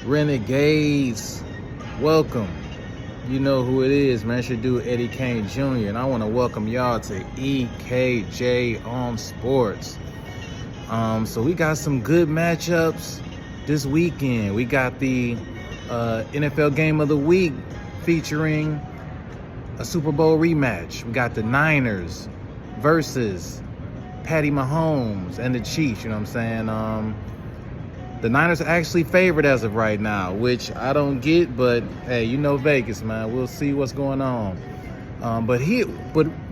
Renegades, welcome. You know who it is, man. It's your dude Eddie Kane Jr. And I want to welcome y'all to EKJOnSports. So we got some good matchups this weekend. We got the NFL Game of the Week featuring a Super Bowl rematch. We got the Niners versus Patty Mahomes and the Chiefs. You know what I'm saying? The Niners are actually favored as of right now, which I don't get, but hey, you know Vegas, man. We'll see what's going on. But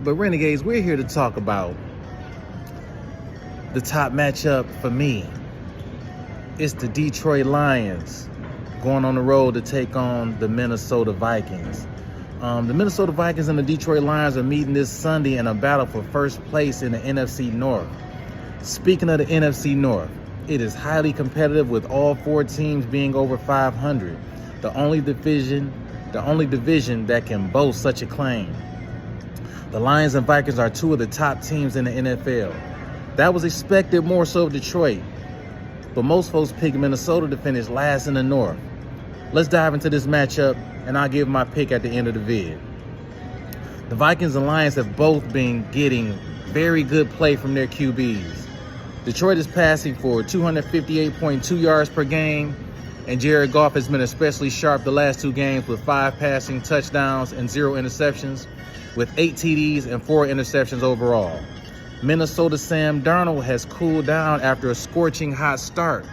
Renegades, we're here to talk about the top matchup for me. It's the Detroit Lions going on the road to take on the Minnesota Vikings. The Minnesota Vikings and the Detroit Lions are meeting this Sunday in a battle for first place in the NFC North. Speaking of the NFC North, it is highly competitive with all four teams being over 500. The only division that can boast such a claim. The Lions and Vikings are two of the top teams in the NFL. That was expected more so of Detroit, but most folks picked Minnesota to finish last in the North. Let's dive into this matchup, and I'll give my pick at the end of the vid. The Vikings and Lions have both been getting very good play from their QBs. Detroit is passing for 258.2 yards per game, and Jared Goff has been especially sharp the last two games with 5 passing touchdowns and 0 interceptions, with 8 TDs and 4 interceptions overall. Minnesota's Sam Darnold has cooled down after a scorching hot start,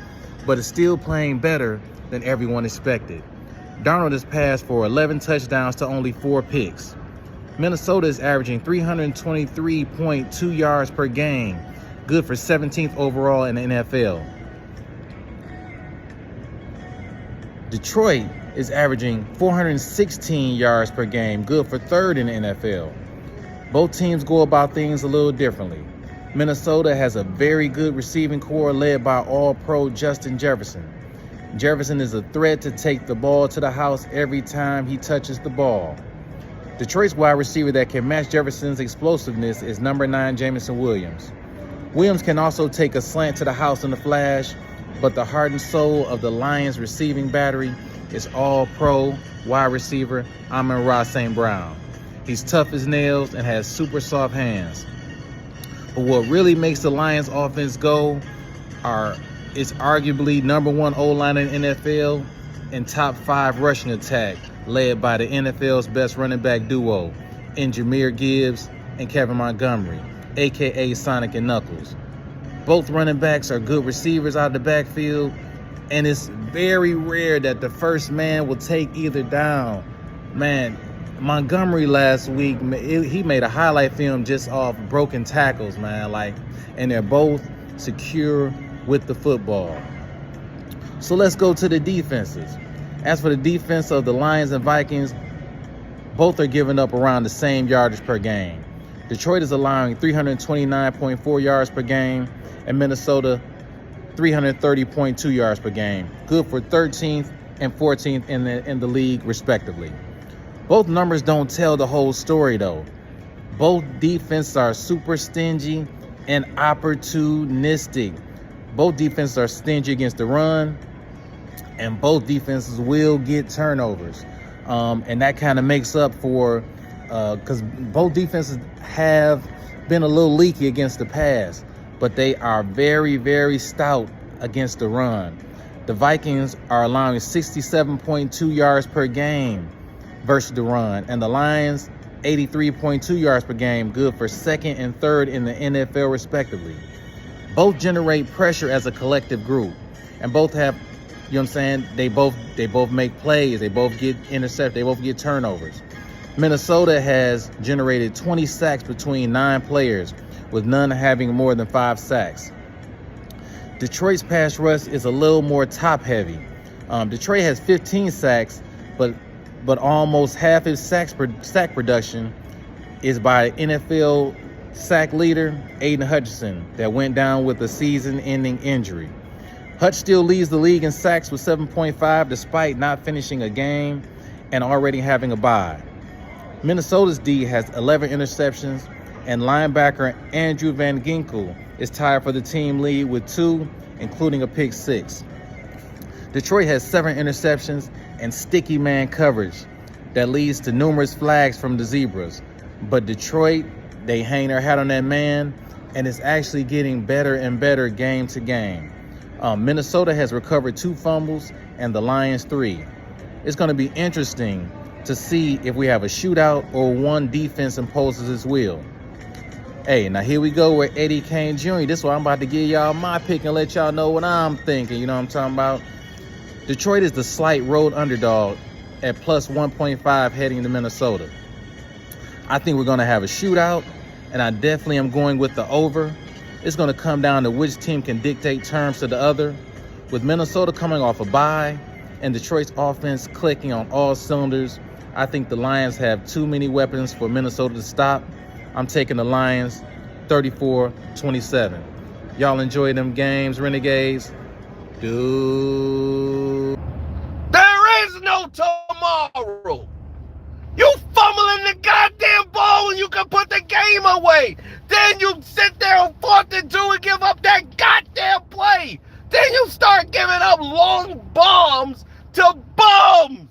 but is still playing better than everyone expected. Darnold has passed for 11 touchdowns to only 4 picks. Minnesota is averaging 323.2 yards per game, good for 17th overall in the NFL. Detroit is averaging 416 yards per game, good for 3rd in the NFL. Both teams go about things a little differently. Minnesota has a very good receiving core led by All-Pro Justin Jefferson. Jefferson is a threat to take the ball to the house every time he touches the ball. Detroit's wide receiver that can match Jefferson's explosiveness is number 9 Jameson Williams. Williams can also take a slant to the house in the flash, but the heart and soul of the Lions receiving battery is All-Pro wide receiver Amon-Ra St. Brown. He's tough as nails and has super soft hands. But what really makes the Lions offense go is arguably number 1 O-line in the NFL and top 5 rushing attack, led by the NFL's best running back duo in Jahmyr Gibbs and Kevin Montgomery, aka Sonic and Knuckles. Both running backs are good receivers out of the backfield, and it's very rare that the first man will take either down. Man, Montgomery last week, he made a highlight film just off broken tackles, man. And they're both secure with the football. So let's go to the defenses. As for the defense of the Lions and Vikings, both are giving up around the same yardage per game. Detroit is allowing 329.4 yards per game, and Minnesota 330.2 yards per game, good for 13th and 14th in the league, respectively. Both numbers don't tell the whole story, though. Both defenses are super stingy and opportunistic. Both defenses are stingy against the run, and both defenses will get turnovers. And that kind of makes up for, because both defenses have been a little leaky against the pass, but they are very, very stout against the run. The Vikings are allowing 67.2 yards per game versus the run, and the Lions 83.2 yards per game, good for 2nd and 3rd in the NFL respectively. Both generate pressure as a collective group, and both have, you know what I'm saying, they both make plays, they both get intercepted, they both get turnovers. Minnesota has generated 20 sacks between 9 players, with none having more than 5 sacks. Detroit's pass rush is a little more top-heavy. Detroit has 15 sacks, but almost half his sack production is by NFL sack leader Aiden Hutchinson, that went down with a season-ending injury. Hutch still leads the league in sacks with 7.5 despite not finishing a game and already having a bye. Minnesota's D has 11 interceptions, and linebacker Andrew Van Ginkel is tied for the team lead with 2, including a pick 6. Detroit has 7 interceptions and sticky man coverage that leads to numerous flags from the Zebras. But Detroit, they hang their hat on that man, and it's actually getting better and better game to game. Minnesota has recovered 2 fumbles and the Lions 3. It's going to be interesting to see if we have a shootout or one defense imposes its will. Hey, now here we go with Eddie Kane Jr. This is why I'm about to give y'all my pick and let y'all know what I'm thinking. You know what I'm talking about? Detroit is the slight road underdog at plus 1.5 heading to Minnesota. I think we're going to have a shootout, and I definitely am going with the over. It's going to come down to which team can dictate terms to the other. With Minnesota coming off a bye and Detroit's offense clicking on all cylinders, I think the Lions have too many weapons for Minnesota to stop. I'm taking the Lions 34-27. Y'all enjoy them games, Renegades? Dude. There is no tomorrow. You fumbling the goddamn ball and you can put the game away. Then you sit there on 4th and 2 and give up that goddamn play. Then you start giving up long bombs to bums.